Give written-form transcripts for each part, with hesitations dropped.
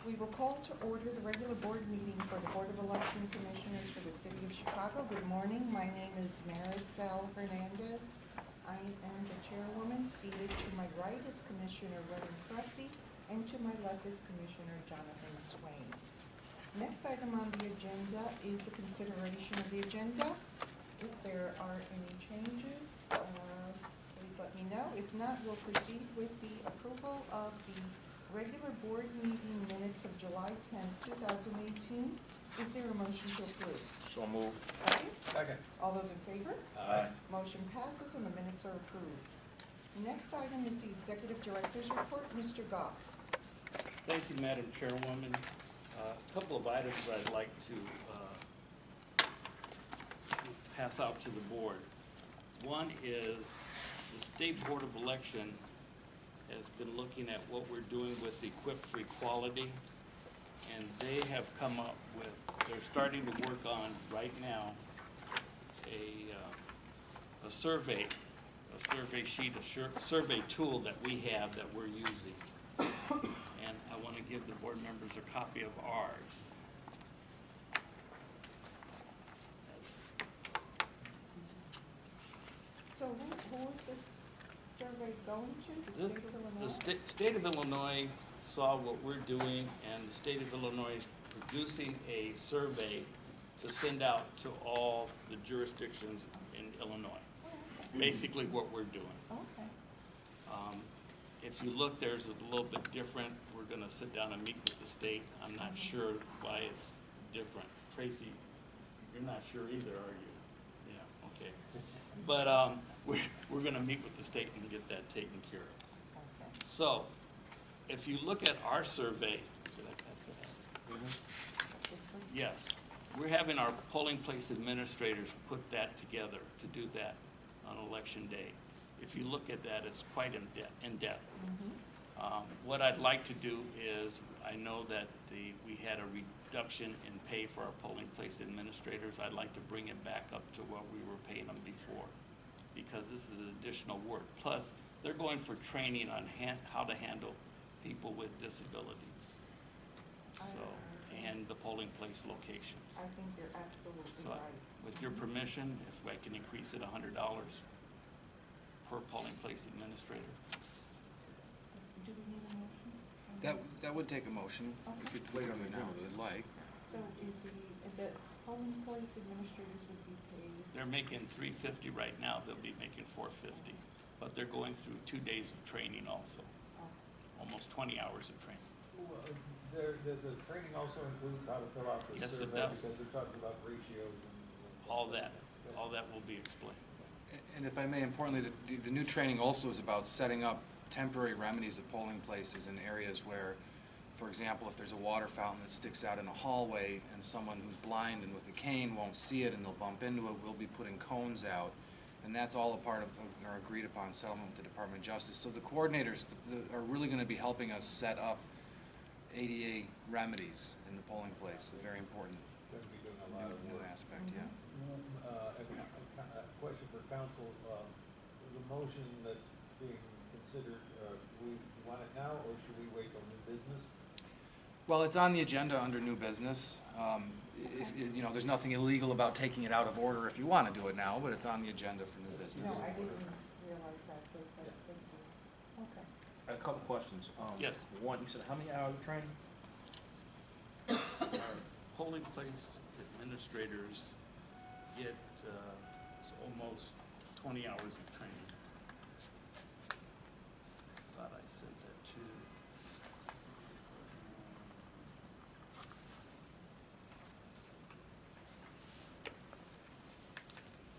We will call to order the regular board meeting for the Board of Election Commissioners for the City of Chicago. Good morning. My name is Maricel Hernandez. I am the chairwoman. Seated to my right is Commissioner William Kresse, and to my left is Commissioner Jonathan Swain. Next item on the agenda is the consideration of the agenda. If there are any changes, please let me know. If not, we'll proceed with the approval of the regular board meeting minutes of July 10th, 2018. Is there a motion to approve? So moved. Second? Second. All those in favor? Aye. Motion passes and the minutes are approved. Next item is the Executive Director's Report. Mr. Gough. Thank you, Madam Chairwoman. A couple of items I'd like to pass out to the board. One is the State Board of Election has been looking at what we're doing with equip for equality, and they have come up with, they're starting to work on right now a survey sheet, a survey tool that we have that we're using. And I want to give the board members a copy of ours. So who is this survey going to? The State of Illinois? The state of Illinois saw what we're doing, and the state of Illinois is producing a survey to send out to all the jurisdictions in Illinois. Basically what we're doing. Okay. If you look, there's a little bit different. We're going to sit down and meet with the state. I'm not sure why it's different. Tracy, you're not sure either, are you? Yeah, okay. But we're going to meet with the state and get that taken care of. Okay. So, if you look at our survey, did I pass it out? Yes, we're having our polling place administrators put that together to do that on election day. If you look at that, it's quite in depth. What I'd like to do is, I know that we had a reduction in pay for our polling place administrators. I'd like to bring it back up to what we were paying them before, because this is additional work. Plus, they're going for training on how to handle people with disabilities. So, and the polling place locations. I think you're absolutely So, right. with your permission, if I can increase it $100 per polling place administrator. Do we need a motion? That would take a motion. We could wait on it now if you'd like. So if the polling place administrators would be paid, They're making $350 right now. They'll be making $450, but they're going through 2 days of training also, almost 20 hours of training. The training also includes how to fill out the Yes, it survey, does. because they're talking about ratios and All that will be explained. And if I may, importantly, the new training also is about setting up temporary remedies of polling places in areas where, for example, if there's a water fountain that sticks out in a hallway and someone who's blind and with a cane won't see it and they'll bump into it, we'll be putting cones out. And that's all a part of our agreed upon settlement with the Department of Justice. So the coordinators are really going to be helping us set up ADA remedies in the polling place. A very important going to be doing a lot of new work. aspect, yeah. A question for council, the motion that's being considered, do we want it now, or should we wait till new business? Well, it's on the agenda under new business. You know, there's nothing illegal about taking it out of order if you want to do it now, but it's on the agenda for new no, business. I didn't realize that, so thank you. Okay. A couple questions. Yes. One, you said how many hours of training? Our polling place administrators get it's almost 20 hours of training. Thought I said that too.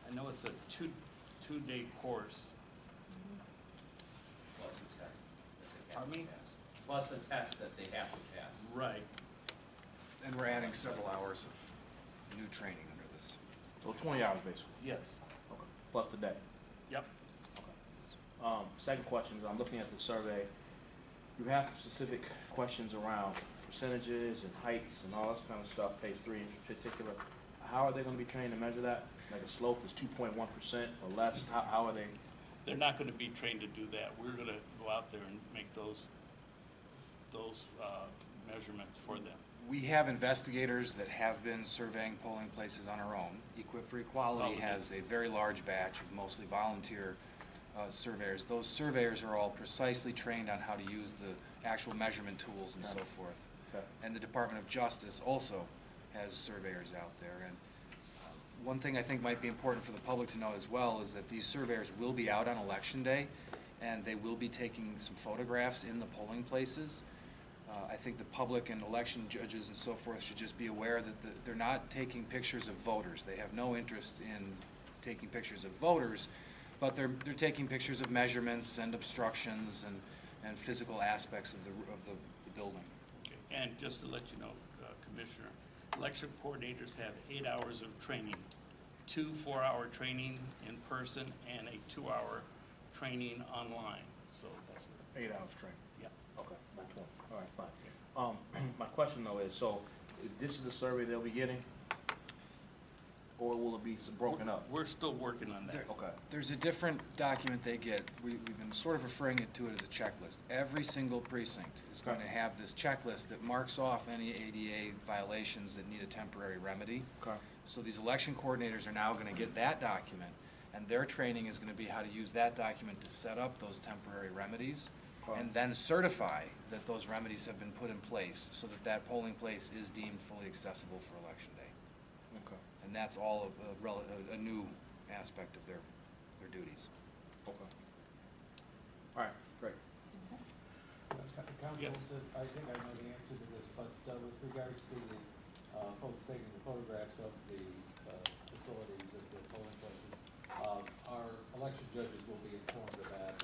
I know it's a two-day course. Plus a test that they have Pardon to me? pass. Plus a test that they have to pass. Right. And we're adding several hours of new training under this. So 20 hours basically. Yes. Okay. Plus the day. Yep. Okay. Second question is, I'm looking at the survey. You have specific questions around percentages and heights and all this kind of stuff, page 3 in particular. How are they going to be trained to measure that? Like a slope is 2.1% or less? How are they? They're not going to be trained to do that. We're going to go out there and make those measurements for them. We have investigators that have been surveying polling places on our own. Equip for Equality Oh, has a very large batch of mostly volunteer surveyors. Those surveyors are all precisely trained on how to use the actual measurement tools and so forth. Okay. And the Department of Justice also has surveyors out there. And one thing I think might be important for the public to know as well is that these surveyors will be out on Election Day, and they will be taking some photographs in the polling places. I think the public and election judges and so forth should just be aware that they're not taking pictures of voters. They have no interest in taking pictures of voters, but they're taking pictures of measurements and obstructions and physical aspects of the building. Okay. And just to let you know, Commissioner, election coordinators have 8 hours of training, 2 4-hour training in person and a 2-hour training online. So that's 8 hours training. yeah. Okay, not 20. All right, fine. My question though is, so this is the survey they'll be getting, or will it be broken up? We're still working on that. Okay. There's a different document they get. We've been sort of referring to it as a checklist. Every single precinct is going to have this checklist that marks off any ADA violations that need a temporary remedy. Okay. So these election coordinators are now going to get that document, and their training is going to be how to use that document to set up those temporary remedies, Okay. and then certify that those remedies have been put in place so that that polling place is deemed fully accessible for Election Day. Okay. And that's all a new aspect of their duties. Okay. All right, great. Counsel, Yeah. I think I know the answer to this, but with regards to the folks taking the photographs of the facilities at the polling places, our election judges will be informed of that.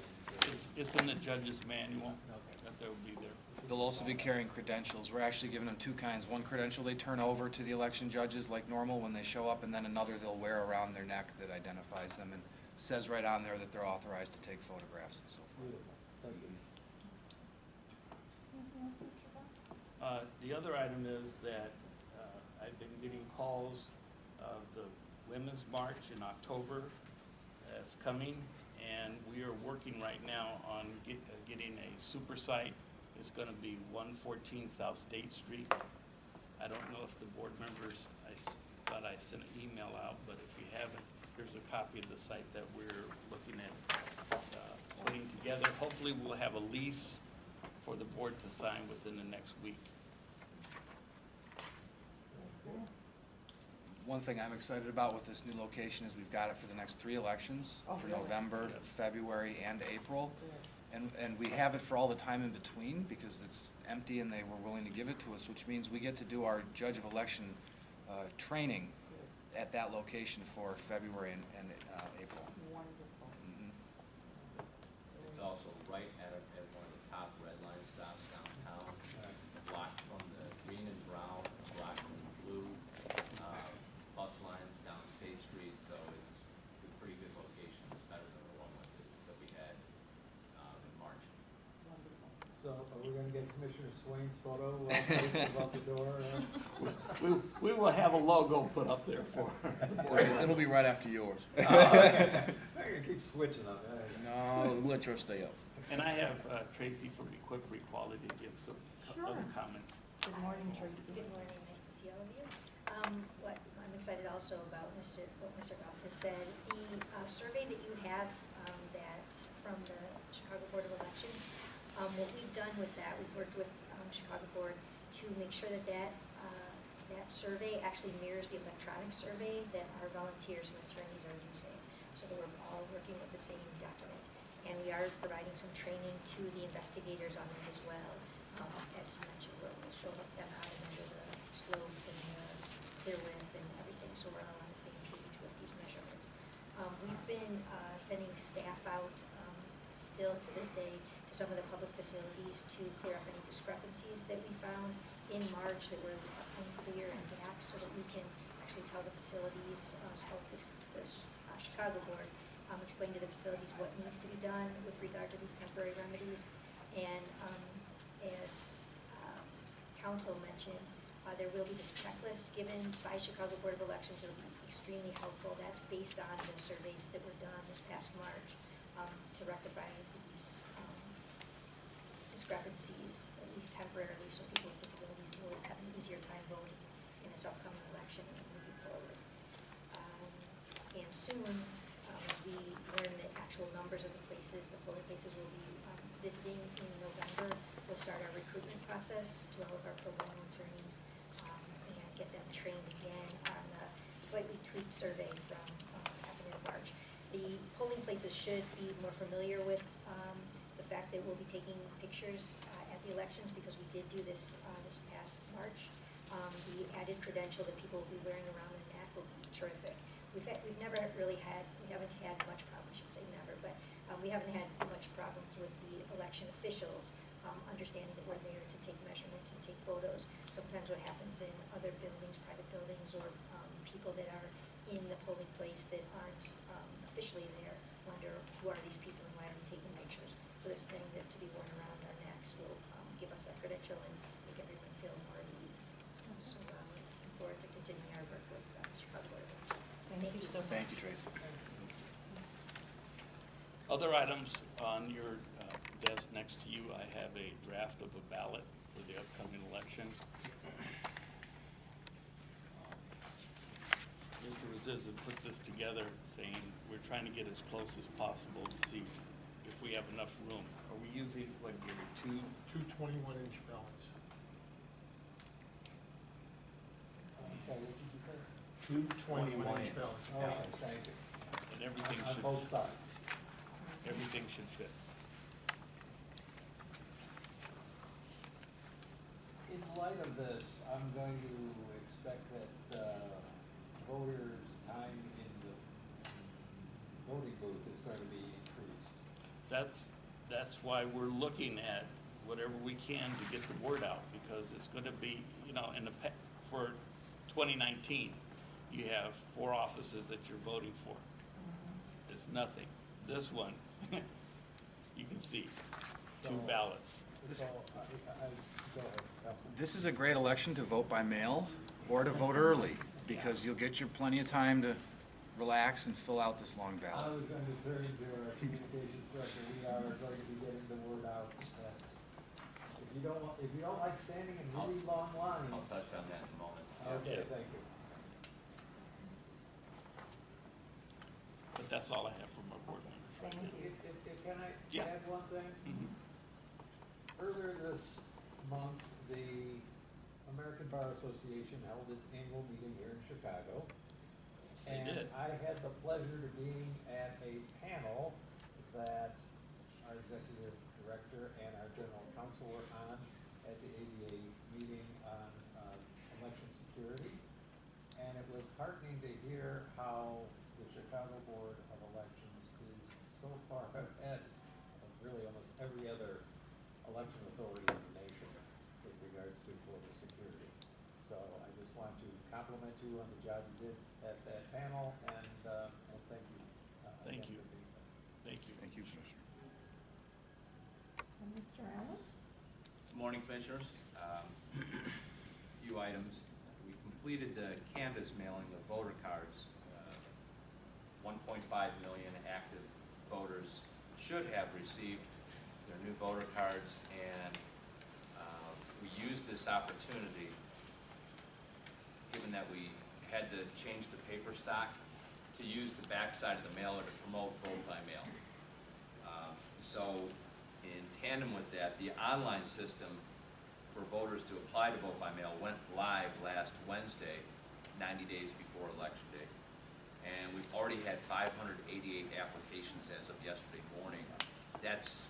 It's in the judge's manual Okay. that they'll be there. They'll also be carrying credentials. We're actually giving them 2 kinds. One credential they turn over to the election judges like normal when they show up, and then another they'll wear around their neck that identifies them and says right on there that they're authorized to take photographs and so forth. Beautiful. Thank you. The other item is that I've been getting calls of the Women's March in October that's coming, and we are working right now on getting a super site. It's going to be 114 South State Street. I don't know if the board members, I thought I sent an email out, but if you haven't, here's a copy of the site that we're looking at putting together. Hopefully we'll have a lease for the board to sign within the next week. One thing I'm excited about with this new location is we've got it for the next 3 elections, Oh, for really? November, Yes. February, and April. And we have it for all the time in between because it's empty and they were willing to give it to us, which means we get to do our judge of election training at that location for February and April. Wonderful. Mhm. It's also right at one of the top red line stops downtown, blocked from the green and brown, blocked from the blue, bus lines down State Street, so it's a pretty good location. It's better than the one that we had in March. Wonderful. So are we gonna get Commissioner Swain's photo placed above the door? We will have a logo put up there for the board. It'll be right after yours. I can keep switching on that. No, we'll let yours stay up. And I have Tracy from Equip for Equality to give some Sure. other comments. Good morning, Tracy. Good morning, nice to see all of you. What I'm excited also about what Mr. Gough has said, the survey that you have that from the Chicago Board of Elections, what we've done with that, we've worked with Chicago Board to make sure that that survey actually mirrors the electronic survey that our volunteers and attorneys are using, so that we're all working with the same document. And we are providing some training to the investigators on that as well. As mentioned, we'll show them how to measure the slope and the clear width and everything, so we're all on the same page with these measurements. We've been sending staff out still to this day to some of the public facilities to clear up any discrepancies that we found in March that were unclear and gaps, so that we can actually tell the facilities, help the Chicago Board explain to the facilities what needs to be done with regard to these temporary remedies. And as counsel mentioned, there will be this checklist given by Chicago Board of Elections. It'll be extremely helpful. That's based on the surveys that were done this past March to rectify these discrepancies, at least temporarily, so people with disabilities soon, as we learn the actual numbers of the places, the polling places we'll be visiting in November, we'll start our recruitment process to all of our pro bono attorneys and get them trained again on the slightly tweaked survey from happened in March. The polling places should be more familiar with the fact that we'll be taking pictures at the elections, because we did do this this past March. The added credential that people will be wearing around their neck will be terrific. We've never really had, we haven't had much problem, I shouldn't say never, but we haven't had much problems with the election officials understanding that we're there to take measurements and take photos. Sometimes what happens in other buildings, private buildings, or people that are in the polling place that aren't officially there wonder, who are these people and why are they taking pictures? So this thing that to be worn around our necks will give us that credential and make everyone feel more at ease. So looking forward to continuing our work with Chicago Board of Elections. Thank you so much. Thank you, Tracy. Other items on your desk next to you, I have a draft of a ballot for the upcoming election. Mr. Razizza put this together saying we're trying to get as close as possible to see if we have enough room. Are we using, what, two 21-inch ballots. I'm sorry, what did you say? Two 21-inch ballots. Okay, thank you. and everything On should, both sides. everything should fit? In light of this, I'm going to expect that voters' time in the voting booth is going to be increased. That's why we're looking at whatever we can to get the word out, because it's going to be, you know, for 2019, you have 4 offices that you're voting for. It's nothing. This one, you can see, 2 ballots. So, go ahead, Councilman. This is a great election to vote by mail or to vote early, because you'll get your plenty of time to relax and fill out this long I ballot. was going to turn to our communications director. We are going to be getting the word out that if you don't like standing in really long lines. I'll touch on that in a moment. Okay, Yeah. thank you. But that's all I have from our board members. Thank you. Can I Yeah. add one thing? Mhm. Earlier this month, the American Bar Association held its annual meeting here in Chicago. They did. And I had the pleasure of being at a panel that our executive director and our general counsel were on at the ADA meeting on election security. And it was heartening to hear how the Chicago Board of Elections is so far ahead of really almost every other election authority in the nation with regards to voter security. So I just want to compliment you on the job you did at that panel, and thank you. Thank again you. for being there. Thank you. Thank you, Commissioner. And Mr. Allen? Good morning, Commissioners. Few items. We completed the canvas mailing of voter cards. 1.5 million active voters should have received their new voter cards, and we used this opportunity, given that we had to change the paper stock, to use the backside of the mailer to promote vote by mail. So in tandem with that, the online system for voters to apply to vote by mail went live last Wednesday, 90 days before Election Day. And we've already had 588 applications as of yesterday morning. That's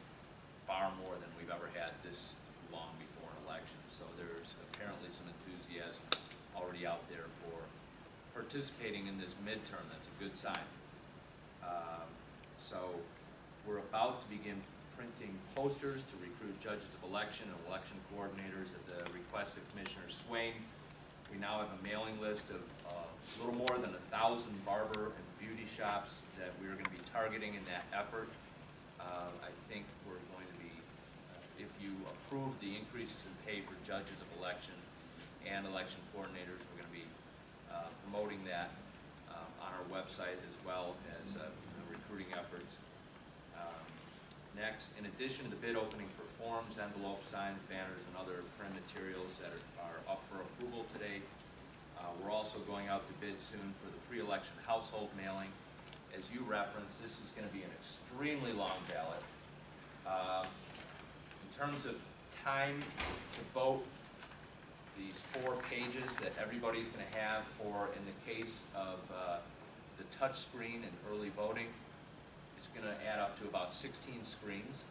far more than we've ever had this long before an election. So there's apparently some enthusiasm already out there for participating in this midterm. That's a good sign. So we're about to begin printing posters to recruit judges of election and election coordinators at the request of Commissioner Swain. We now have a mailing list of a little more than 1,000 barber and beauty shops that we're going to be targeting in that effort. I think we're going to be, if you approve the increases in pay for judges of election and election coordinators, we're going to be promoting that on our website as well as recruiting efforts. Next, in addition to the bid opening for forms, envelopes, signs, banners, and other print materials that are up for approval today, we're also going out to bid soon for the pre-election household mailing as you referenced, this is gonna be an extremely long ballot. In terms of time to vote, these 4 pages that everybody's gonna have, or in the case of the touch screen and early voting, it's gonna add up to about 16 screens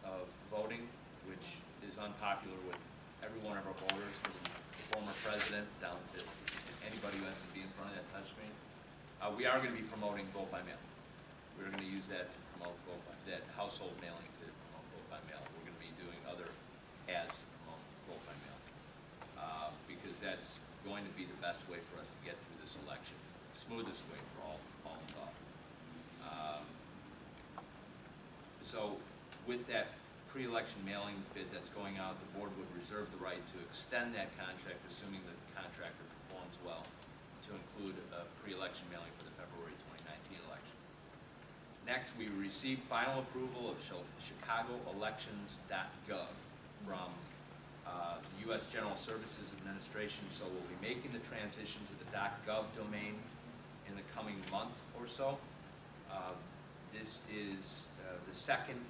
of voting, which is unpopular with every one of our voters, from the former president down to anybody who has to be in front of that touch screen. We are gonna be promoting vote by mail. We're gonna use that to promote that household mailing to promote vote by mail. We're gonna be doing other ads to promote vote by mail. Because that's going to be the best way for us to get through this election, smoothest way for all involved. So with that pre-election mailing bid that's going out, the board would reserve the right to extend that contract, assuming the contractor performs well, to include a pre-election mailing for the February 2019 election. Next, we received final approval of chicagoelections.gov from the U.S. General Services Administration, so we'll be making the transition to the .gov domain in the coming month or so. This is the second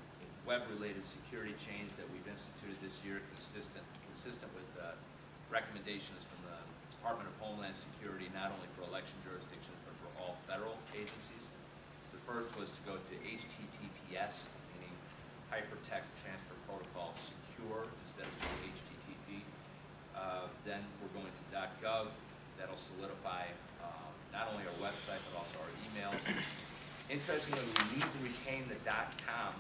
web-related security change that we've instituted this year, consistent with recommendations from the Department of Homeland Security, not only for election jurisdictions, but for all federal agencies. The first was to go to HTTPS, meaning Hypertext Transfer Protocol Secure, instead of HTTP. Then we're going to .gov. That'll solidify not only our website, but also our emails. Interestingly, we need to retain the .com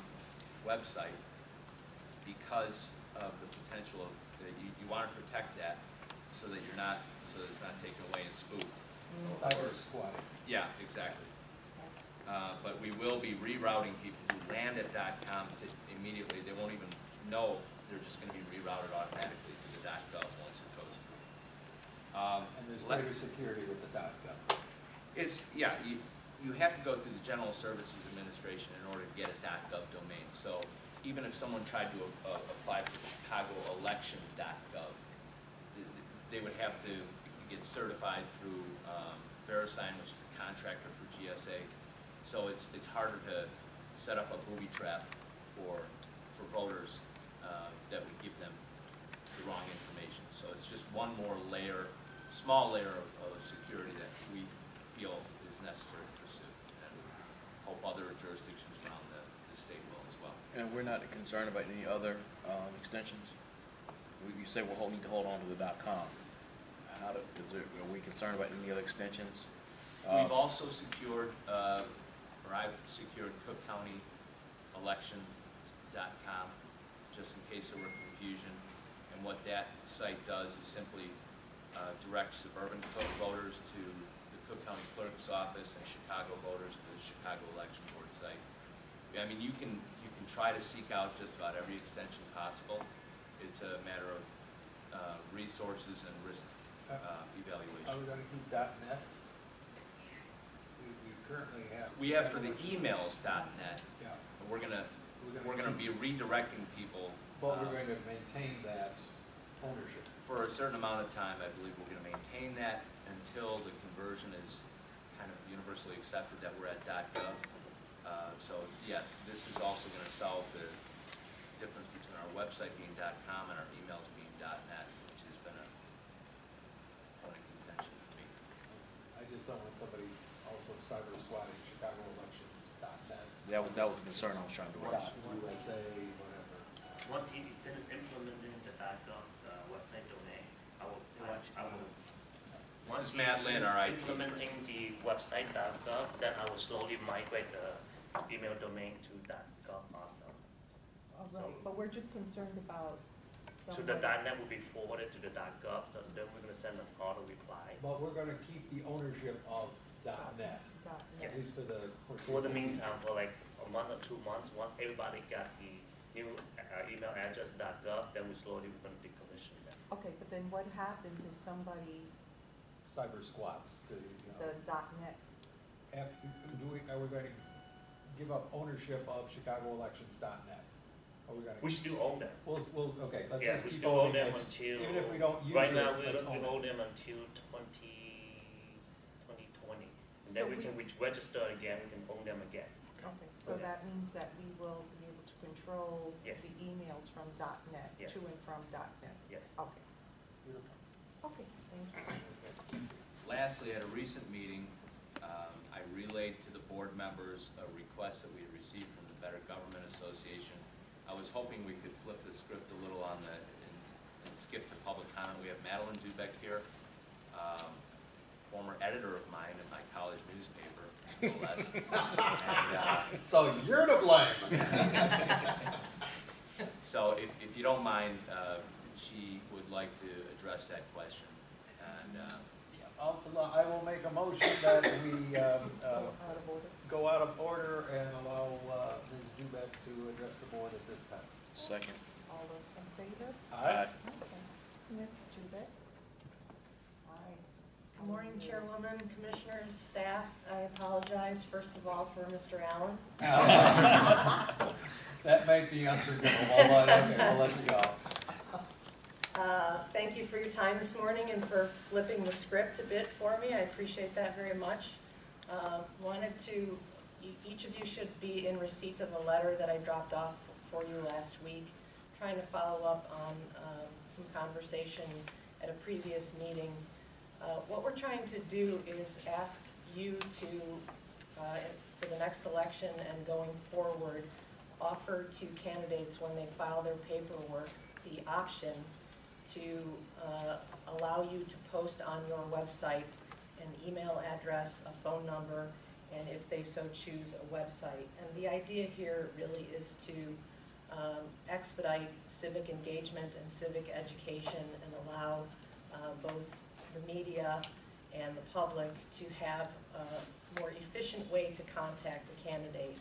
website because of the potential of, you want to protect that so that it's not taken away and spoofed. Cyber squatting. Yeah, exactly. But we will be rerouting people who land at .com to immediately, they won't even know, they're just going to be rerouted automatically to the .gov once it goes through. And there's greater security with the .gov. Yeah, you have to go through the General Services Administration in order to get a .gov domain. So even if someone tried to apply for chicagoelection.gov, they would have to get certified through VeriSign, which is the contractor for GSA. So it's harder to set up a booby trap for voters that would give them the wrong information. So it's just one more layer, small layer of security that we feel is necessary to pursue, and hope other jurisdictions around the state will as well. And we're not concerned about any other extensions? You say we'll need to hold on to the .com. Are we concerned about any other extensions? We've also secured, or I've secured Cook County Elections.com, just in case there were confusion. And what that site does is simply direct suburban Cook voters to the Cook County Clerk's Office, and Chicago voters to the Chicago Election Board site. I mean, you can try to seek out just about every extension possible. It's a matter of resources and risk evaluation. Are we going to keep .net? We currently have. We have for the emails .net. Yeah. We're gonna be redirecting people. But we're going to maintain that ownership. For a certain amount of time. I believe we're going to maintain that until the conversion is kind of universally accepted that we're at .gov. So yeah, this is also going to solve the difference between our website being .com and our emails being .net, which has been a point of contention for me. I just don't want somebody also cyber squatting chicagoelections.net. That was the concern I was trying to raise. USA, whatever. Once he finishes implementing the .gov website domain, This is Matt Lynn, our IT. Implementing the website .gov, then I will slowly migrate the email domain to .gov also. All right, but we're just concerned about So the somebody. .net will be forwarded to the .gov, so then we're gonna send an auto reply. But we're going to keep the ownership of .net, Dot at net. least for the For the meantime, for like a month or 2 months, once everybody got the new email address .gov, then we slowly we're gonna decommission them. Okay, but then what happens if somebody, cyber squats. the dot net? Are we going to give up ownership of chicagoelections.net? Are we going to? We still own them. Okay, let's Yeah, just we keep still own owning them it. until. Even if we don't use right it, now, we let's own own it. them until 2020. And And then So we can register again, we can own them again. Okay, so that means that we will be able to control Yes. the emails from .net, Yes. to and from .net? Yes. Okay, Beautiful. okay, thank you. Lastly, at a recent meeting, I relayed to the board members a request that we had received from the Better Government Association. I was hoping we could flip the script a little on and skip the public comment. We have Madeline Dubeck here, former editor of mine in my college newspaper, no less. And, So you're to blame. so if you don't mind, she would like to address that question. And I will make a motion that we Out of order? go out of order and allow Ms. Dubeck to address the board at this time. Second. All those in favor? Aye. Okay. Ms. Jubek? Aye. Good morning, Chairwoman, Commissioners, staff. I apologize, first of all, for Mr. Allen. That might be unforgivable, but okay, we'll let you go. Thank you for your time this morning and for flipping the script a bit for me. I appreciate that very much. Each of you should be in receipt of a letter that I dropped off for you last week, trying to follow up on some conversation at a previous meeting. What we're trying to do is ask you to, for the next election and going forward, offer to candidates when they file their paperwork the option to allow you to post on your website an email address, a phone number, and if they so choose, a website. And the idea here really is to expedite civic engagement and civic education and allow both the media and the public to have a more efficient way to contact a candidate.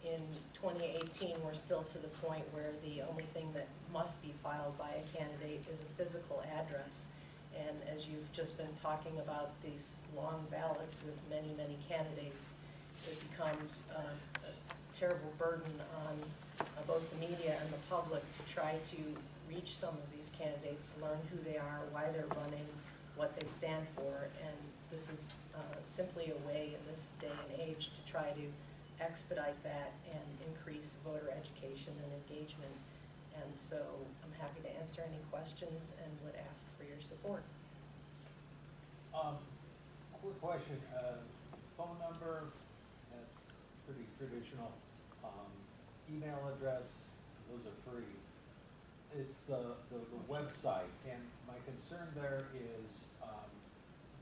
In 2018, we're still to the point where the only thing that must be filed by a candidate is a physical address. And as you've just been talking about these long ballots with many, many candidates, it becomes a terrible burden on both the media and the public to try to reach some of these candidates, learn who they are, why they're running, what they stand for. And this is simply a way in this day and age to try to expedite that and increase voter education and engagement. And so I'm happy to answer any questions and would ask for your support. Quick question, phone number, that's pretty traditional. Email address, those are free. It's the website, and my concern there is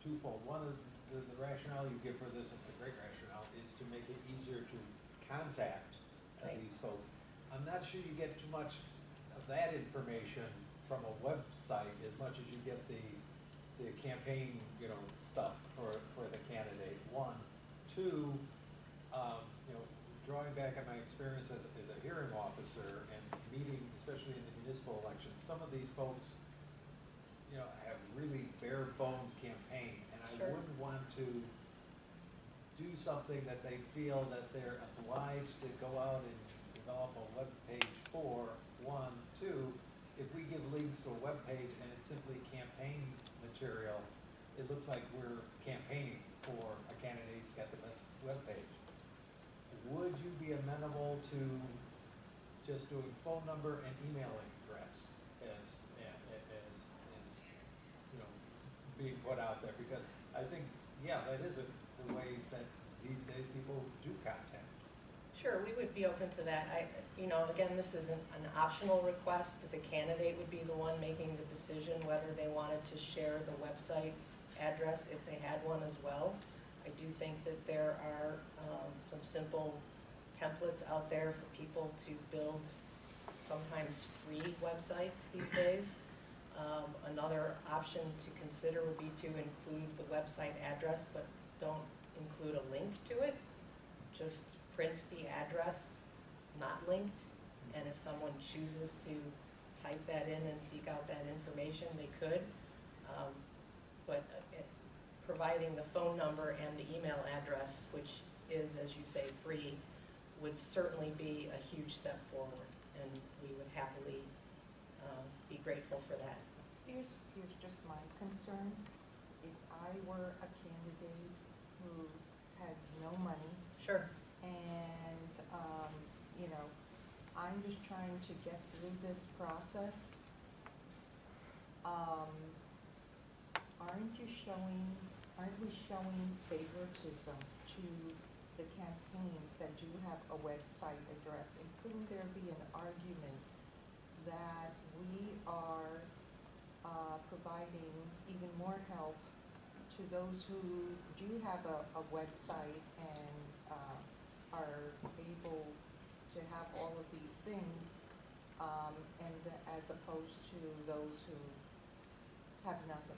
twofold. One of the rationale you give for this, it's a great rationale, is to make it easier to contact these folks. I'm not sure you get too much of that information from a website as much as you get the campaign, stuff for the candidate, one. Two, drawing back on my experience as a hearing officer and meeting, especially in the municipal elections, some of these folks, have really bare bones campaign, and I Sure. wouldn't want to do something that they feel that they're obliged to go out and develop a web page for, one. Two, if we give links to a web page and it's simply campaign material, it looks like we're campaigning for a candidate who's got the best web page. Would you be amenable to just doing phone number and email address as being put out there? Because I think, that is the ways that these days people do contact. Sure, we would be open to that. Again, this is an optional request. The candidate would be the one making the decision whether they wanted to share the website address if they had one as well. I do think that there are some simple templates out there for people to build sometimes free websites these days. Another option to consider would be to include the website address, but don't include a link to it. Just print the address, not linked, and if someone chooses to type that in and seek out that information, they could. But providing the phone number and the email address, which is, as you say, free, would certainly be a huge step forward, and we would happily be grateful for that. Here's just my concern. If I were a candidate who had no money, Sure. and, you know, I'm just trying to get through this process. Aren't we showing favoritism to the campaigns that do have a website address? And couldn't there be an argument that we are providing even more help to those who do have a website and are able to have all of these things, as opposed to those who have nothing?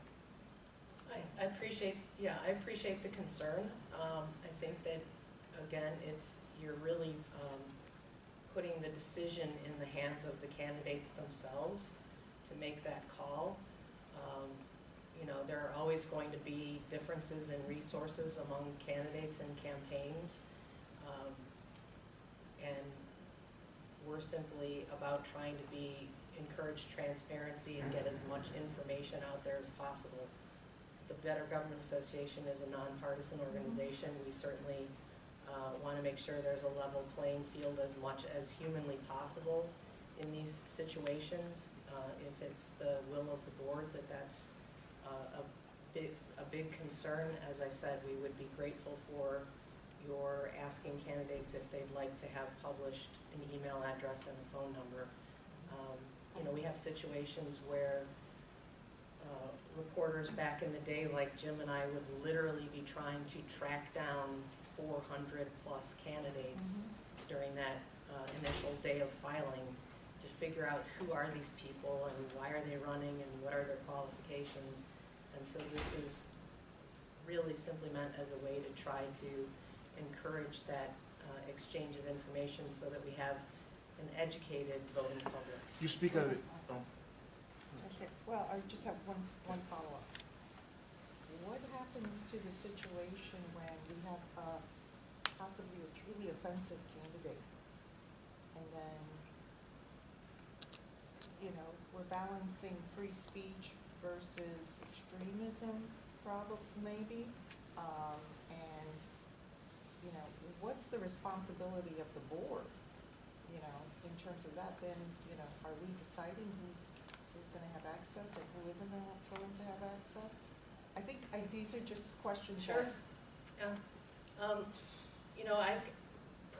I appreciate, yeah, I appreciate the concern. I think that, again, you're really putting the decision in the hands of the candidates themselves to make that call. You know, there are always going to be differences in resources among candidates and campaigns. And we're simply about trying to encourage transparency and get as much information out there as possible. The Better Government Association is a nonpartisan organization. We certainly want to make sure there's a level playing field as much as humanly possible in these situations. If it's the will of the board that that's a big concern, as I said, we would be grateful for your asking candidates if they'd like to have published an email address and a phone number. You know, we have situations where reporters back in the day, like Jim and I, would literally be trying to track down 400 plus candidates during that initial day of filing to figure out who are these people and why are they running and what are their qualifications. And so this is really simply meant as a way to try to encourage that exchange of information so that we have an educated voting public. You speak of it, Okay, well, I just have one follow-up. What happens to the situation when we have possibly a truly offensive candidate? And then, you know, we're balancing free speech versus extremism, probably, maybe. And, you know, what's the responsibility of the board, you know, in terms of that? Then, you know, are we deciding who's going to have access and who isn't going to have access? I think these are just questions. Sure. Yeah. You know,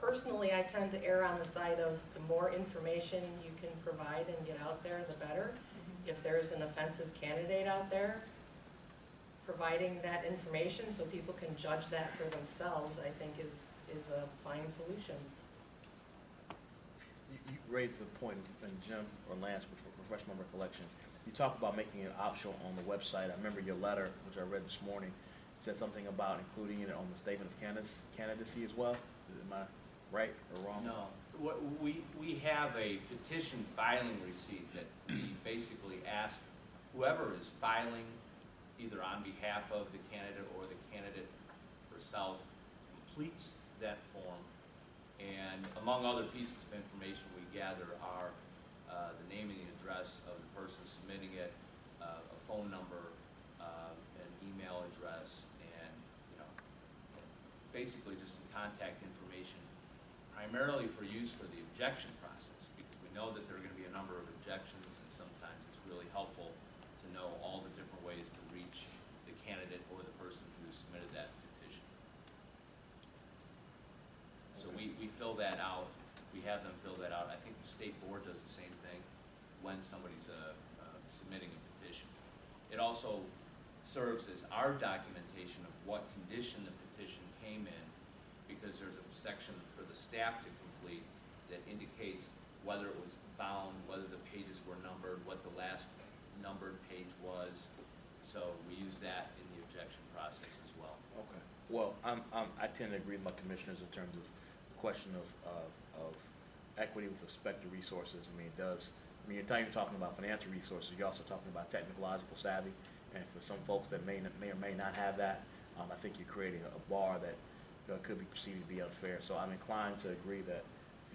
personally, I tend to err on the side of the more information you can provide and get out there, the better. If there's an offensive candidate out there, providing that information so people can judge that for themselves, I think is a fine solution. you raised the point, and Jim or Lance, refresh my recollection. You talked about making it optional on the website. I remember your letter, which I read this morning, said something about including it on the statement of candidacy as well. Am I right or wrong? No, we have a petition filing receipt that we basically ask whoever is filing either on behalf of the candidate or the candidate herself completes that form. And among other pieces of information we gather are the name and the address of the person submitting it, a phone number, an email address, and basically just some contact information, primarily for use for the objection process, because we know that there are going to be a number of objections, and sometimes it's really helpful to know all the different ways to reach the candidate or the person who submitted that petition. So we fill that out. We have them fill that out. I think the state board does the same thing when somebody's submitting a petition. It also serves as our documentation of what condition the petition came in, because there's a section for the staff to complete that indicates whether it was bound, whether the pages were numbered, what the last numbered page was. So we use that in the objection process as well. Okay. Well, I tend to agree with my commissioners in terms of the question of equity with respect to resources. I mean, you're talking about financial resources, you're also talking about technological savvy. And for some folks that may or may not have that, I think you're creating a bar that could be perceived to be unfair. So I'm inclined to agree that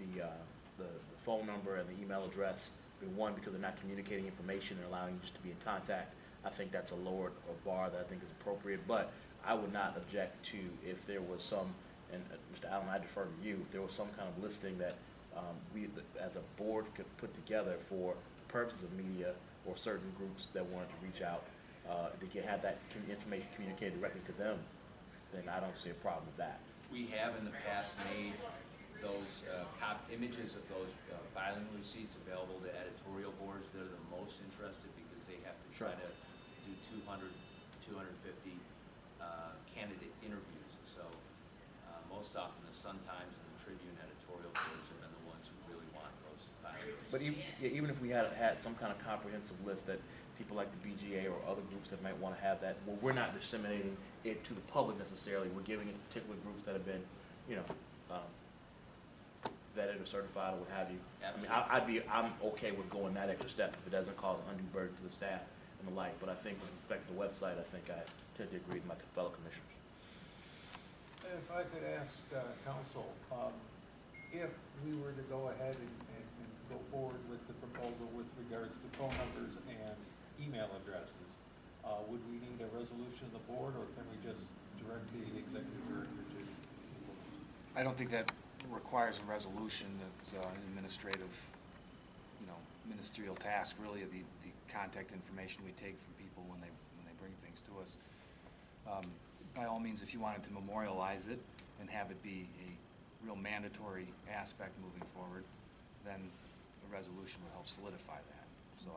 the phone number and the email address, one, because they're not communicating information and allowing you just to be in contact, I think that's a lowered bar that I think is appropriate. But I would not object to if there was some, and Mr. Allen, I defer to you, if there was some kind of listing that we, as a board, could put together for purposes of media or certain groups that wanted to reach out, to have that information communicated directly to them, then I don't see a problem with that. We have in the past made those images of those filing receipts available to editorial boards. They're the most interested because they have to try to do 200, 250 candidate interviews. So most often the Sun-Times and the Tribune editorial boards have been the ones who really want those filing receipts. But even if we had some kind of comprehensive list that people like the BGA or other groups that might want to have that, well, we're not disseminating it to the public necessarily. We're giving it to particular groups that have been, vetted or certified or what have you. Absolutely. I'm okay with going that extra step if it doesn't cause undue burden to the staff and the like. But I think with respect to the website, I think I tend to agree with my fellow commissioners. If I could ask counsel, if we were to go ahead and go forward with the proposal with regards to phone numbers and email addresses, would we need a resolution of the board, or can we just direct the executive director to? I don't think that requires a resolution. It's an administrative, ministerial task, really, of the contact information we take from people when they bring things to us. By all means, if you wanted to memorialize it and have it be a real mandatory aspect moving forward, then a resolution would help solidify that. So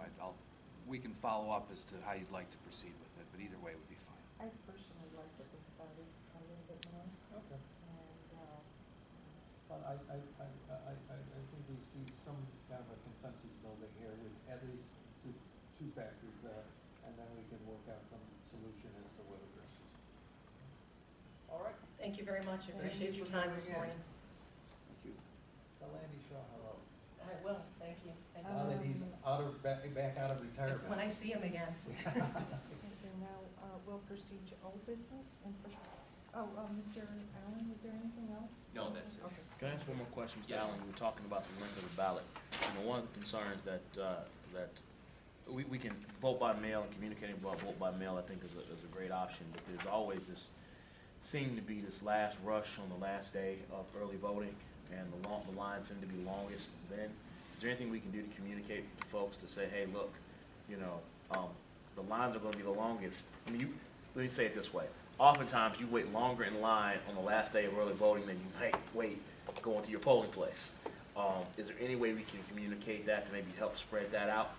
we can follow up as to how you'd like to proceed with it, but either way would be fine. I personally like to think about it a little bit more. Okay. And, But I think we see some kind of a consensus building here with at least two factors there, and then we can work out some solution as to what addresses. All right. Thank you very much. I Thank appreciate you your for time coming this in. morning. Thank you. Tell Andy Shaw hello. I will, thank you. Thank Now that he's back out of retirement. When I see him again. okay, now, we'll proceed to old business and first, Mr. Allen, is there anything else? No, that's it. Okay. Can I ask one more question, Mr. Yes. Allen? We were talking about the length of the ballot. One of the concerns that we can vote by mail, and communicating about vote by mail, I think is a great option, but there's always seem to be this last rush on the last day of early voting, and the lines seem to be longest then. Is there anything we can do to communicate to folks to say, hey, look, the lines are going to be the longest? Let me say it this way. Oftentimes, you wait longer in line on the last day of early voting than you might wait going to your polling place. Is there any way we can communicate that to maybe help spread that out?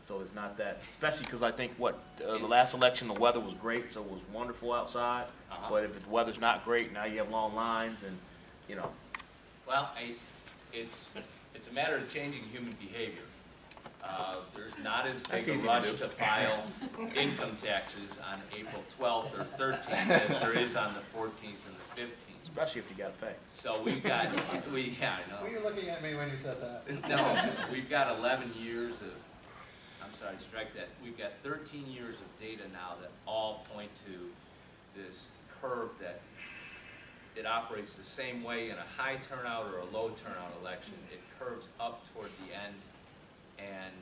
So it's not that, especially because I think the last election, the weather was great, so it was wonderful outside. But if the weather's not great, now you have long lines and, Well, it's a matter of changing human behavior. There's not as That's big a easy to rush do. to file income taxes on April 12th or 13th as there is on the 14th and the 15th. especially if you got to pay. So we've got, I know. Were you looking at me when you said that? No, we've got 11 years of, I'm sorry, strike that. We've got 13 years of data now that all point to this curve that it operates the same way in a high turnout or a low turnout election. It curves up toward the end, and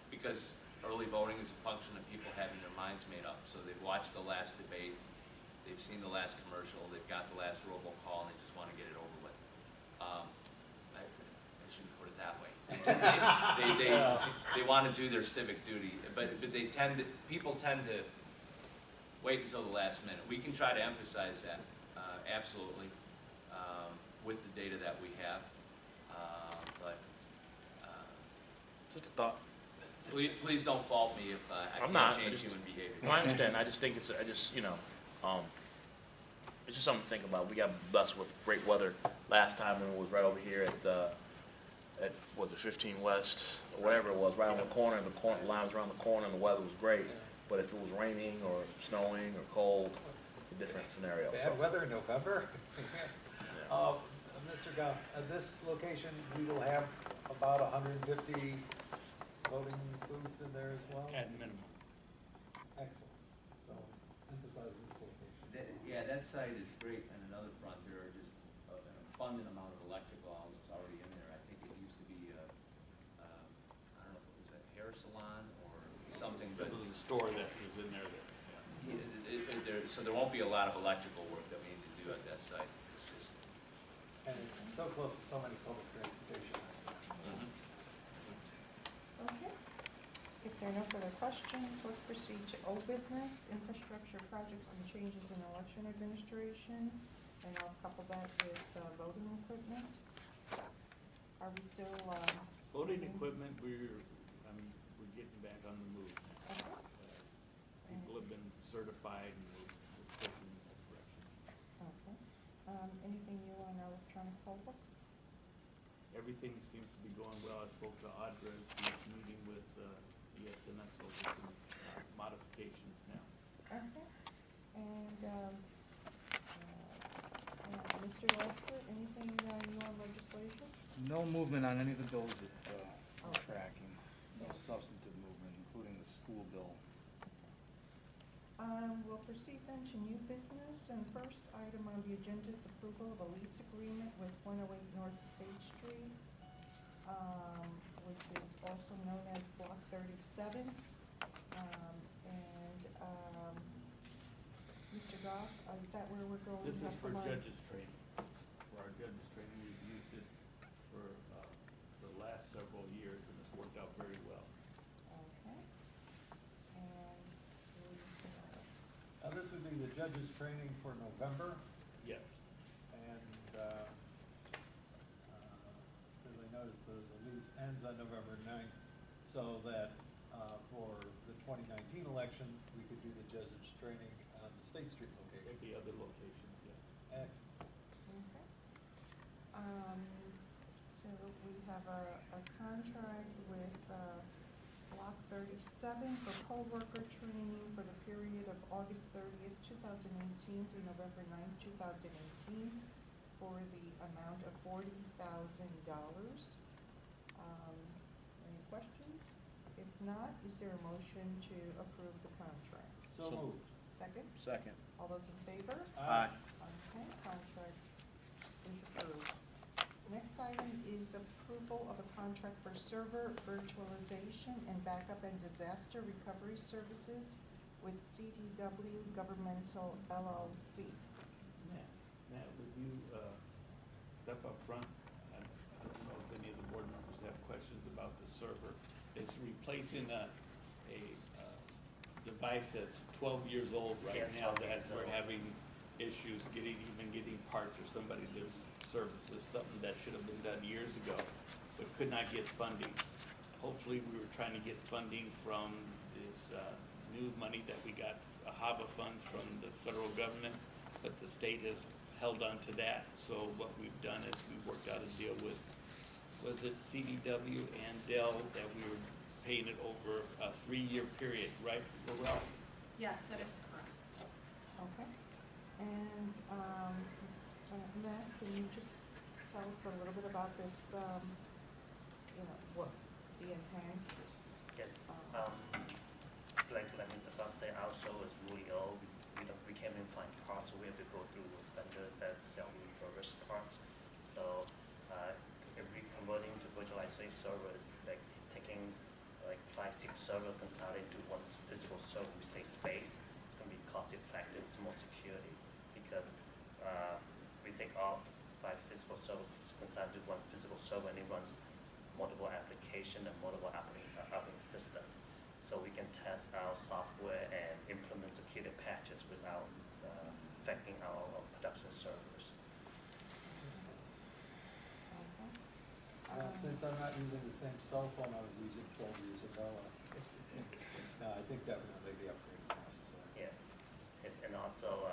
because early voting is a function of people having their minds made up. So they've watched the last debate, they've seen the last commercial, they've got the last robocall, and they just want to get it over with. I shouldn't put it that way. They want to do their civic duty, but people tend to wait until the last minute. We can try to emphasize that, absolutely, with the data that we have, but Just a thought. please don't fault me if I I'm can't not. change human behavior. No, I understand. I just think it's just something to think about. We got blessed with great weather last time when it was right over here at was it 15 West or whatever it was, right on the corner. The line was around the corner, and the weather was great. But if it was raining or snowing or cold, it's a different scenario. Bad So, weather in November? Mr. Gough, at this location, we will have about 150 voting booths in there as well? At minimum. Excellent. So emphasize this location. Yeah, that site is great on another front. There are just an abundant amount of electrical outlets already in there. I think it used to be, I don't know if it was a hair salon or something, but It was a store that was in there that, So there won't be a lot of electrical work that we need to do at that site. It's just, And it's so close to so many public transportation. Okay. If there are no further questions, let's proceed to old business, infrastructure projects and changes in election administration. And I'll couple that with voting equipment. Are we still, Voting equipment, we're getting back on the move. okay. People have been certified and we're taking in that direction. Okay. Anything new on our electronic poll books? Everything seems to be going well. I spoke to Audra, she's meeting with ESNS over some modifications now. Okay. And Mr. Lester, anything new on legislation? No movement on any of the bills that Oh. we're tracking, no Yeah. substantive movement, including the school bill. We'll proceed then to new business, and first item on the agenda is approval of a lease agreement with 108 North State Street, which is also known as Block 37. Mr. Gough, is that where we're going? This is Have for someone- judges training. For our judges training, we've used it for the last several years and it's worked out very well. Okay. And This would be the judges' training for November, Yes. and as I noticed, the lease ends on November 9th, so that for the 2019 election, we could do the judges' training on the State Street location. There'd be other locations, yeah. Excellent. okay. So we have a contract with Block 37 for poll worker training for the period of August 30th, 2018 through November 9th, 2018 for the amount of $40,000. Any questions? If not, is there a motion to approve the contract? So moved. Second? Second. All those in favor? Aye. Okay, contract is approved. Next item is approval of a contract for server virtualization and backup and disaster recovery services with CDW Governmental LLC. Matt, would you step up front? I don't know if any of the board members have questions about the server. It's replacing a device that's 12 years old right Yeah, now 12 that years we're old. having issues getting parts or somebody to service is something that should have been done years ago, but could not get funding. Hopefully, we were trying to get funding from this new money that we got, HAVA funds from the federal government, but the state has held on to that. So what we've done is we worked out a deal with, was it CDW and Dell, that we were paying it over a 3-year period, right, Laurel? Yes, that is correct. Okay. And Matt, can you just tell us a little bit about this, what the enhanced? Yes, like Mr. Gough said, our show is really old. We can't even find parts, so we have to go through vendors that sell refurbished parts. So if we converting to virtualization servers, like taking like 5-6 server consolidated into one physical server, we save space. It's going to be cost effective, it's more security, because we take all 5 physical servers consolidated into one physical server, and it runs multiple applications and multiple operating systems. So we can test our software and implement security patches without affecting our production servers. Since I'm not using the same cell phone I was using 12 years ago, no, I think definitely the upgrade is necessary. Yes, and also,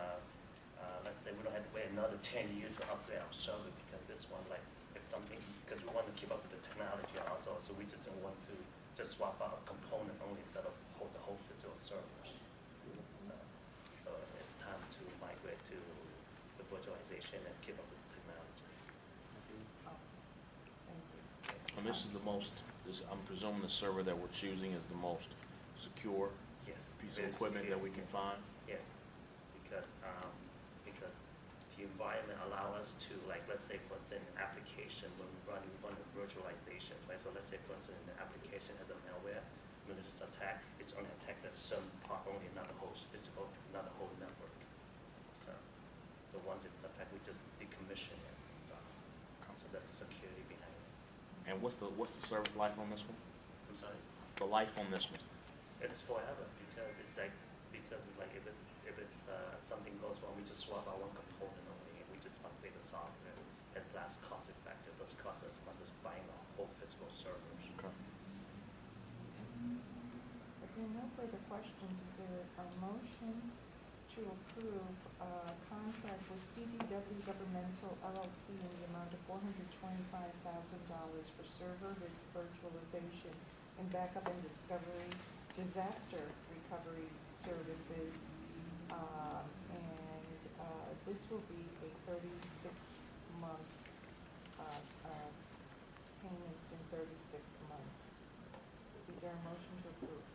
let's say we don't have to wait another 10 years to upgrade our server, because this one, like, if something, because we want to keep up with the technology also, so we just don't want to just swap out a component only instead of hold the whole physical servers. So it's time to migrate to the virtualization and keep up with the technology. Thank you. And this is the most, I'm presuming the server that we're choosing is the most secure Yes. piece very of equipment that we secure, can yes. find? Yes, because the environment allow us to, like, let's say for instance, an application, when we run the virtualization, right? So let's say for instance, the application has a malware, malicious attack, it's only attack that some part only, not the whole physical, not the whole network. So once it's attacked, we just decommission it. So that's the security behind it. And what's the service life on this one? I'm sorry. The life on this one? It's forever because it's like if it's something goes wrong, we just swap out one component only and we just upgrade the software. It's less cost effective. Those costs as much as buying a whole physical servers. Okay. If there are no further questions, is there a motion to approve a contract with CDW Governmental LLC in the amount of $425,000 for server virtualization and backup and disaster recovery services? This will be a 36-month payments in 36 months. Is there a motion to approve?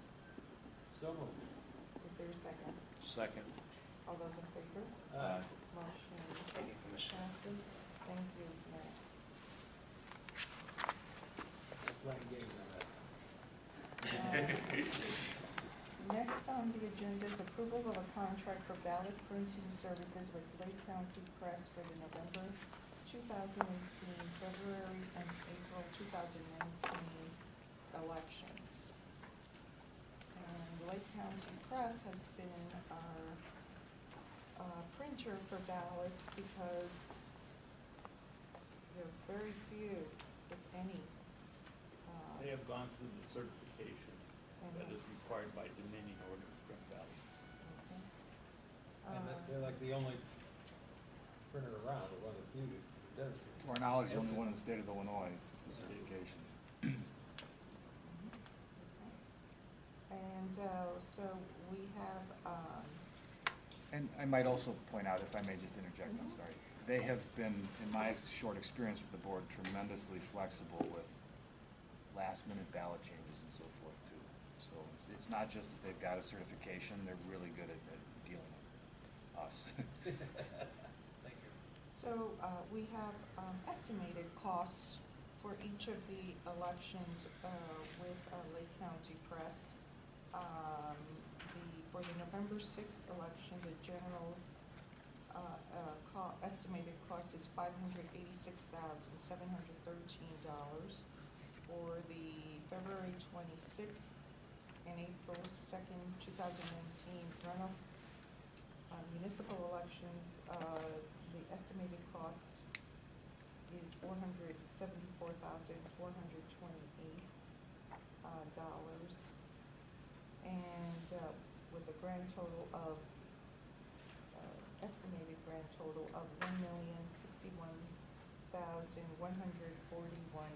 So moved. Is there a second? Second. All those in favor? Aye. Motion Thank you, Commissioner. passes. Thank you, Matt. We're playing games on that. Next on the agenda is approval of a contract for ballot printing services with Lake County Press for the November 2018, February, and April 2019 elections. And Lake County Press has been our printer for ballots because there are very few, if any. They have gone through the certification that is required by Dominion order to print ballots. Okay. And they're like the only printer around, or one of the few that does. To our knowledge, the only one in the state of Illinois, the certification. And so we have, And I might also point out, if I may just interject, I'm sorry, they have been, in my short experience with the board, tremendously flexible with last-minute ballot changes and so forth, too. So it's not just that they've got a certification, they're really good at dealing with us. Thank you. so we have estimated costs for each of the elections with Lake County Press. For the November 6th election, the general estimated cost is $586,713. For the February 26th and April 2nd, 2019 runoff municipal elections, the estimated cost is $474,428. And with a grand total of, estimated grand total of $1,061,141.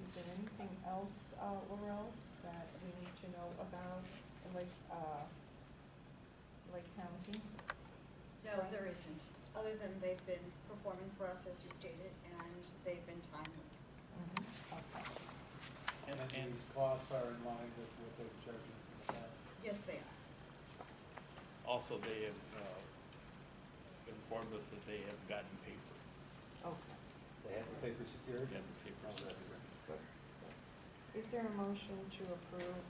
Is there anything else, Laurel, that we need to know about Lake County? No, there isn't, other than they've been performing for us as you stated, and they've been timely. Okay. And these costs are in line with what they've charged us in the past? Yes, they are. Also, they have informed us that they have gotten paper. Okay. They have the paper secured? They have the paper Oh, that's secured. good. Is there a motion to approve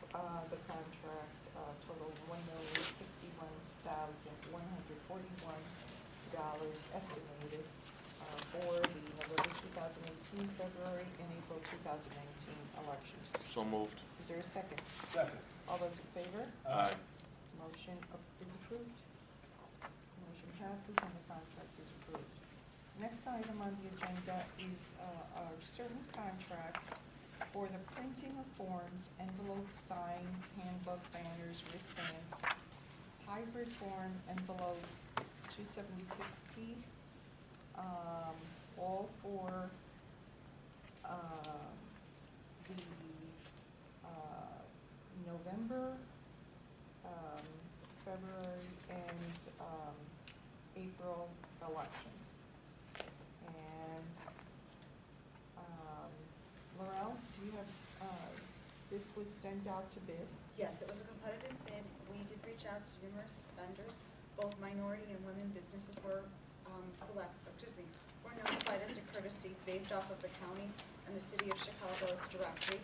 the contract total $1,061,141 estimated for the November 2018, February, and April 2019 elections? So moved. Is there a second? Second. All those in favor? Aye. Motion is approved. Motion passes and the contract is approved. Next item on the agenda is are certain contracts for the printing of forms, envelopes, signs, handbook, banners, wristbands, hybrid form, envelope 276P, all for the November, February, and April elections. And Laurel, do you have, this was sent out to bid? Yes, it was a competitive bid. We did reach out to numerous vendors. Both minority and women businesses were were notified as a courtesy based off of the county and the city of Chicago's directory.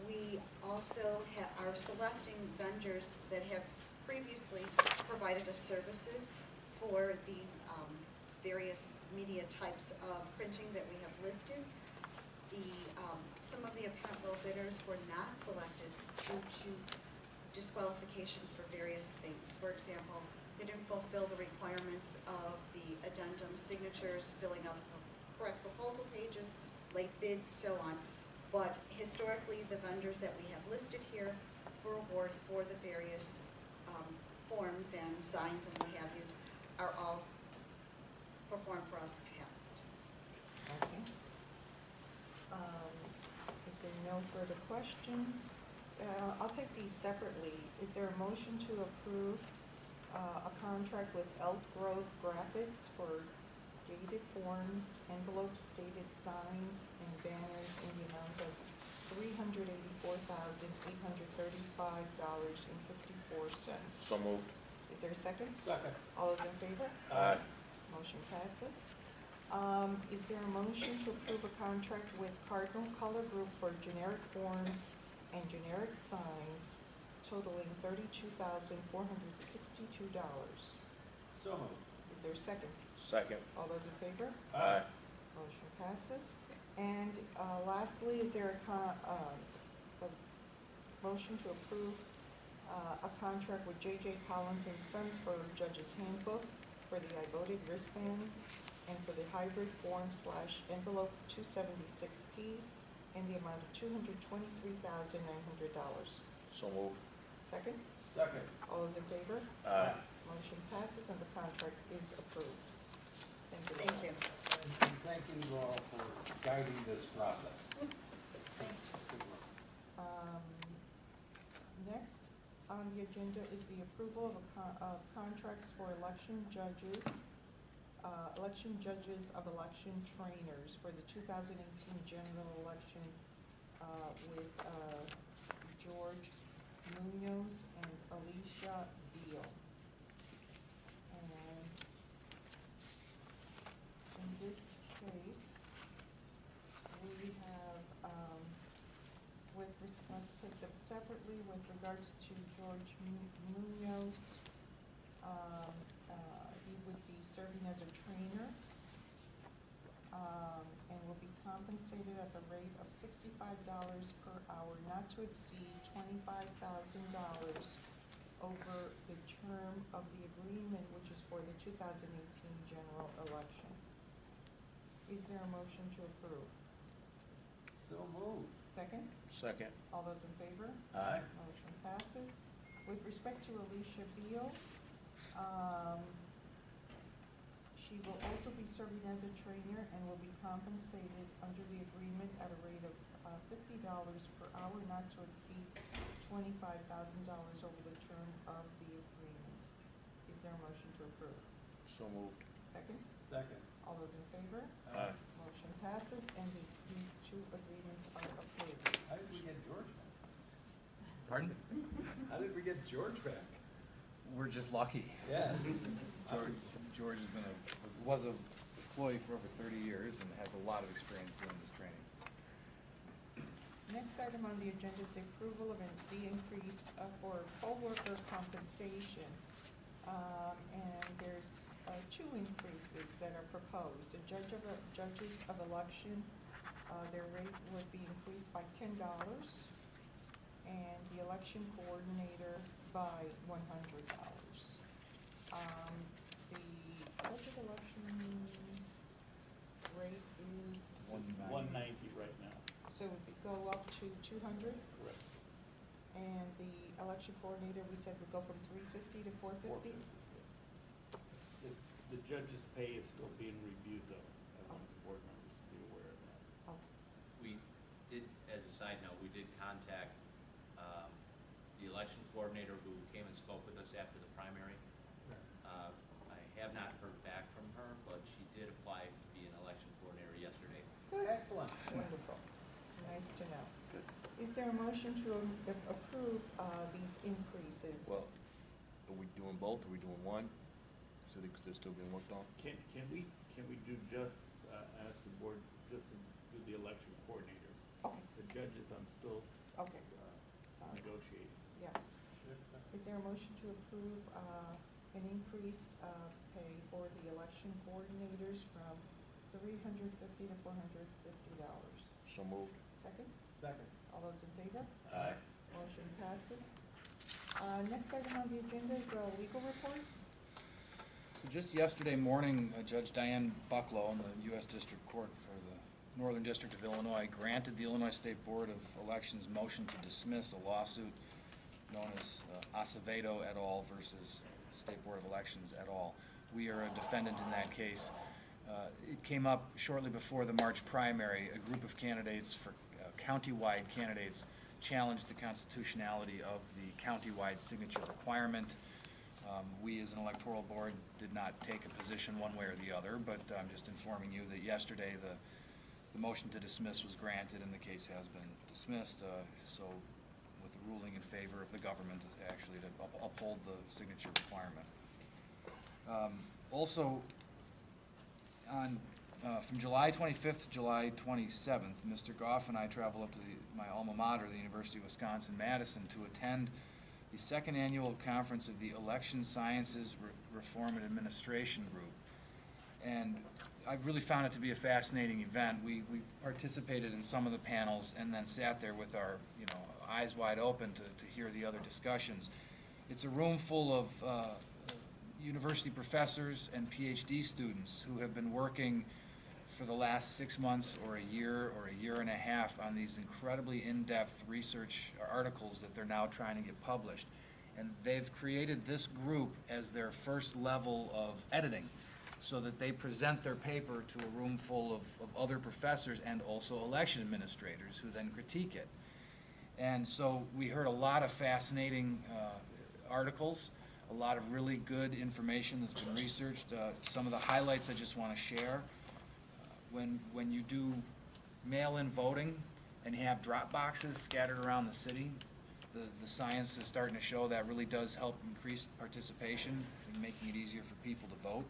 we also are selecting vendors that have previously provided us services for the various media types of printing that we have listed. Some of the apparent low bidders were not selected due to disqualifications for various things. For example, they didn't fulfill the requirements of the addendum signatures, filling out the correct proposal pages, late bids, so on. But historically, the vendors that we have listed here for award for the various forms and signs and what have yous are all performed for us past. Okay. If there are no further questions, I'll take these separately. Is there a motion to approve a contract with Elk Grove Graphics for gated forms, envelopes, dated signs, and banners in the amount of $384,835.54? So moved. Is there a second? Second. All those in favor? Aye. Motion passes. Is there a motion to approve a contract with Cardinal Color Group for generic forms and generic signs totaling $32,462? So moved. Is there a second? Second. All those in favor? Aye. Motion passes. And lastly, is there a motion to approve a contract with J.J. Collins and Sons for Judge's Handbook for the I-voted wristbands and for the hybrid form / envelope 276P in the amount of $223,900? So moved. Second? Second. All those in favor? Aye. Motion passes and the contract is approved. Thank you. Thank you. And thank you all for guiding this process. Thank you. Good work. Next on the agenda is the approval of contracts for election judges of election trainers for the 2018 general election with George Munoz and Alicia Beal. And in this case, we have, let's take them separately. With regards to George Munoz, he would be serving as a trainer, and will be compensated at the rate of $65 per hour, not to exceed $25,000 over the term of the agreement, which is for the 2018 general election. Is there a motion to approve? So moved. Second? Second. All those in favor? Aye. Motion passes. With respect to Alicia Beal, she will also be serving as a trainer and will be compensated under the agreement at a rate of $50 per hour, not to exceed $25,000 over the term of the agreement. Is there a motion to approve? So moved. Second? Second. All those in favor? Aye. Motion passes and these two agreements are approved. How did we get George back? Pardon? How did we get George back? We're just lucky. Yes. George has been was a employee for over 30 years and has a lot of experience doing these trainings. Next item on the agenda is the approval of the increase for poll worker compensation. And there's two increases that are proposed. The judges of election, their rate would be increased by $10, and the election coordinator by $100. The judge of election rate is, 190 right now. so it would go up to 200? Correct. And the election coordinator, we said would go from 350 to 450? The judge's pay is still being reviewed though. I want the board members to be aware of that. Oh, We did, as a side note, we did contact the election coordinator who came and spoke with us after the primary. I have not heard back from her, but she did apply to be an election coordinator yesterday. Excellent. wonderful. Nice to know. Good. Is there a motion to approve these increases? Well, are we doing both? Are we doing one? So because they're still being worked on? Can we do just, ask the board just to do the election coordinators? Okay. The judges, I'm still Okay, sorry, negotiate. yeah. Is there a motion to approve an increase pay for the election coordinators from $350 to $450? So moved. Second? Second. All those in favor? Aye. Motion passes. Next item on the agenda is a legal report. So just yesterday morning, Judge Diane Bucklow in the U.S. District Court for the Northern District of Illinois granted the Illinois State Board of Elections motion to dismiss a lawsuit known as Acevedo et al. Versus State Board of Elections et al. We are a defendant in that case. It came up shortly before the March primary. A group of candidates for county-wide candidates challenged the constitutionality of the county-wide signature requirement. We, as an electoral board, did not take a position one way or the other, but I'm just informing you that yesterday the motion to dismiss was granted and the case has been dismissed. So with the ruling in favor of the government actually to uphold the signature requirement. Also, from July 25th to July 27th, Mr. Gough and I travel up to my alma mater, the University of Wisconsin-Madison, to attend the second annual conference of the Election Sciences Reform and Administration Group. And I've really found it to be a fascinating event. We participated in some of the panels and then sat there with our eyes wide open to hear the other discussions. It's a room full of university professors and PhD students who have been working for the last 6 months or a year and a half on these incredibly in-depth research articles that they're now trying to get published. And they've created this group as their first level of editing so that they present their paper to a room full of other professors and also election administrators who then critique it. And so we heard a lot of fascinating articles, a lot of really good information that's been researched. Some of the highlights I just want to share. When you do mail-in voting and you have drop boxes scattered around the city, the science is starting to show that really does help increase participation in making it easier for people to vote.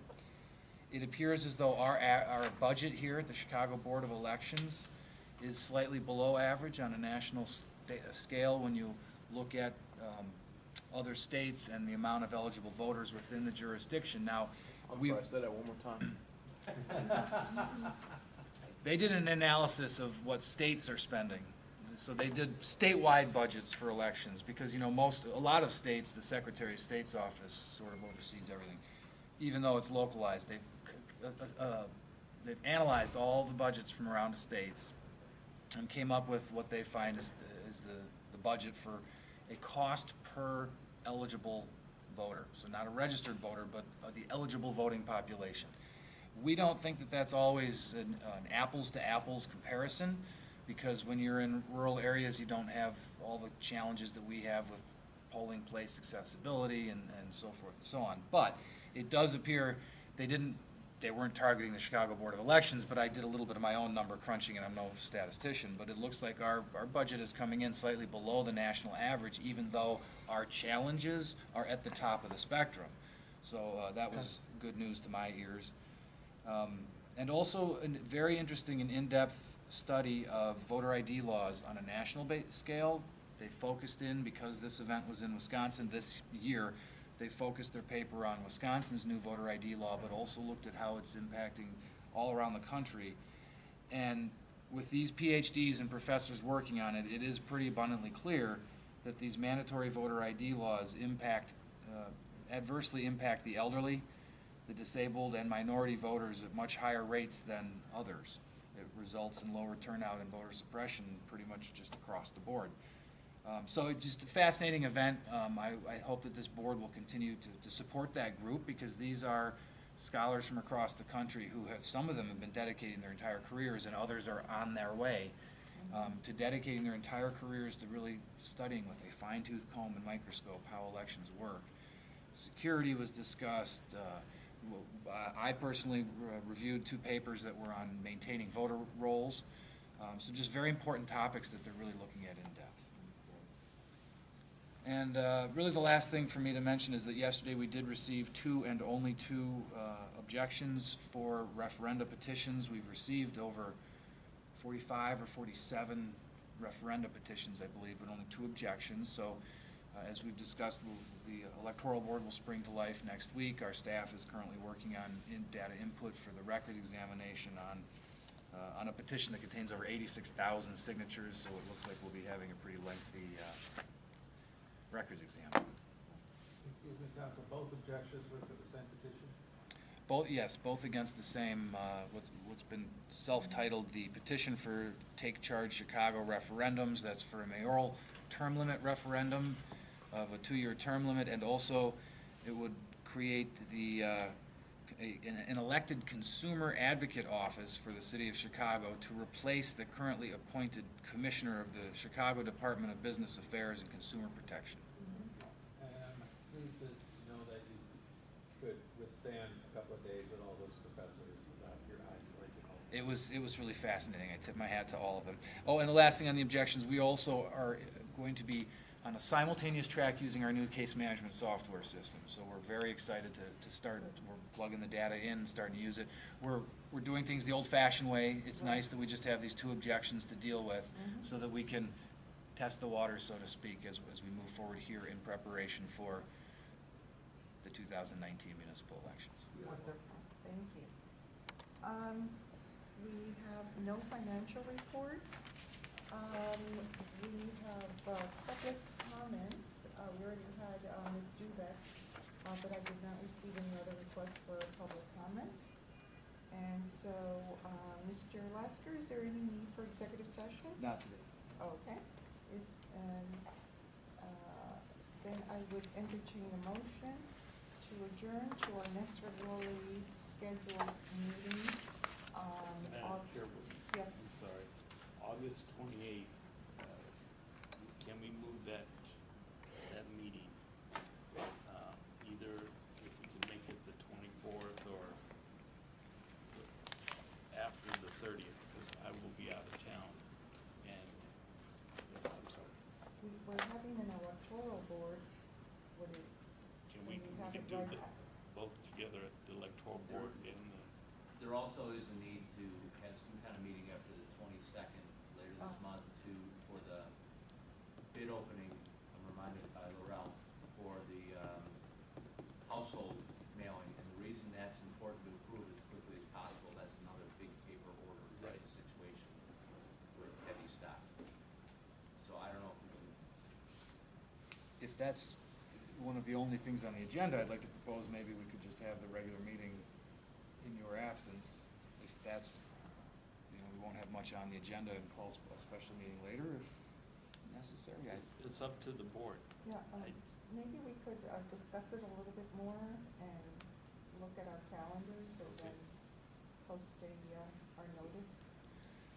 It appears as though our budget here at the Chicago Board of Elections is slightly below average on a national scale when you look at other states and the amount of eligible voters within the jurisdiction. Now, I'm sorry, say that one more time. They did an analysis of what states are spending. So they did statewide budgets for elections because, a lot of states, the Secretary of State's office sort of oversees everything. Even though it's localized, they've analyzed all the budgets from around the states and came up with what they find is the budget for a cost per eligible voter. So not a registered voter, but the eligible voting population. We don't think that that's always an apples-to-apples comparison because when you're in rural areas, you don't have all the challenges that we have with polling place accessibility and so forth and so on. But it does appear they weren't targeting the Chicago Board of Elections, but I did a little bit of my own number crunching, and I'm no statistician, but it looks like our budget is coming in slightly below the national average, even though our challenges are at the top of the spectrum. So that was good news to my ears. And also a very interesting and in-depth study of voter ID laws on a national scale. They focused in, because this event was in Wisconsin this year, they focused their paper on Wisconsin's new voter ID law, but also looked at how it's impacting all around the country. And with these PhDs and professors working on it, it is pretty abundantly clear that these mandatory voter ID laws adversely impact the elderly, the disabled, and minority voters at much higher rates than others. It results in lower turnout and voter suppression pretty much just across the board. So it's just a fascinating event. I hope that this board will continue to support that group because these are scholars from across the country who some of them have been dedicating their entire careers and others are on their way to dedicating their entire careers to really studying with a fine-tooth comb and microscope how elections work. Security was discussed. I personally reviewed 2 papers that were on maintaining voter rolls. So just very important topics that they're really looking at in depth. And really the last thing for me to mention is that yesterday we did receive 2 and only 2 objections for referenda petitions. We've received over 45 or 47 referenda petitions, I believe, but only 2 objections. So as we've discussed, the electoral board will spring to life next week. Our staff is currently working on data input for the record examination on a petition that contains over 86,000 signatures, so it looks like we'll be having a pretty lengthy records exam. Excuse me, counsel, both objections were for the same petition? Yes, both against the same, what's been self-titled the petition for Take Charge Chicago referendums. That's for a mayoral term limit referendum of a 2-year term limit, and also it would create an elected consumer advocate office for the city of Chicago to replace the currently appointed commissioner of the Chicago Department of Business Affairs and Consumer Protection. And I'm pleased to know that you could withstand a couple of days with all those professors without your eyes glazing over. It was really fascinating. I tip my hat to all of them. Oh, and the last thing on the objections, we also are going to be on a simultaneous track using our new case management software system. So we're very excited to start. We're plugging the data in and starting to use it. We're doing things the old-fashioned way. It's nice that we just have these 2 objections to deal with so that we can test the waters, so to speak, as we move forward here in preparation for the 2019 municipal elections. Wonderful, thank you. We have no financial report. We have public comments. We already had Ms. Dubek, but I did not receive any other requests for public comment. And so, Mr. Lasker, is there any need for executive session? Not today. Okay. Then I would entertain a motion to adjourn to our next regularly scheduled meeting. Madam Chairwoman, Yes. I'm sorry, August 28th, can we move that meeting? Either if we can make it the 24th or after the 30th, because I will be out of town. And, yes, I'm sorry. We're having an electoral board. Would it, Can we have it do right both together at the electoral board and the... There also is a need to have some kind of meeting after the 22nd, later this month, for the bid opening, I'm reminded by Laurel, for the household mailing. And the reason that's important to approve as quickly as possible, that's another big paper order type of situation with heavy stock. So I don't know if we can... If that's one of the only things on the agenda, I'd like to propose maybe we could just have the regular meeting in your absence. If that's, we won't have much on the agenda and call a special meeting later if necessary. It's up to the board. Yeah, maybe we could discuss it a little bit more and look at our calendars or then post our notice.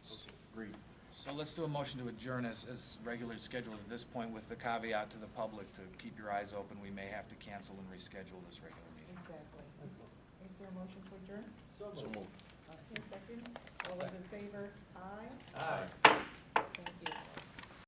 Okay. Agreed. So let's do a motion to adjourn as regularly scheduled at this point, with the caveat to the public to keep your eyes open. We may have to cancel and reschedule this regular meeting. Exactly. Is there a motion to adjourn? So moved. Okay, second. All those in favor? Aye. Aye. Thank you.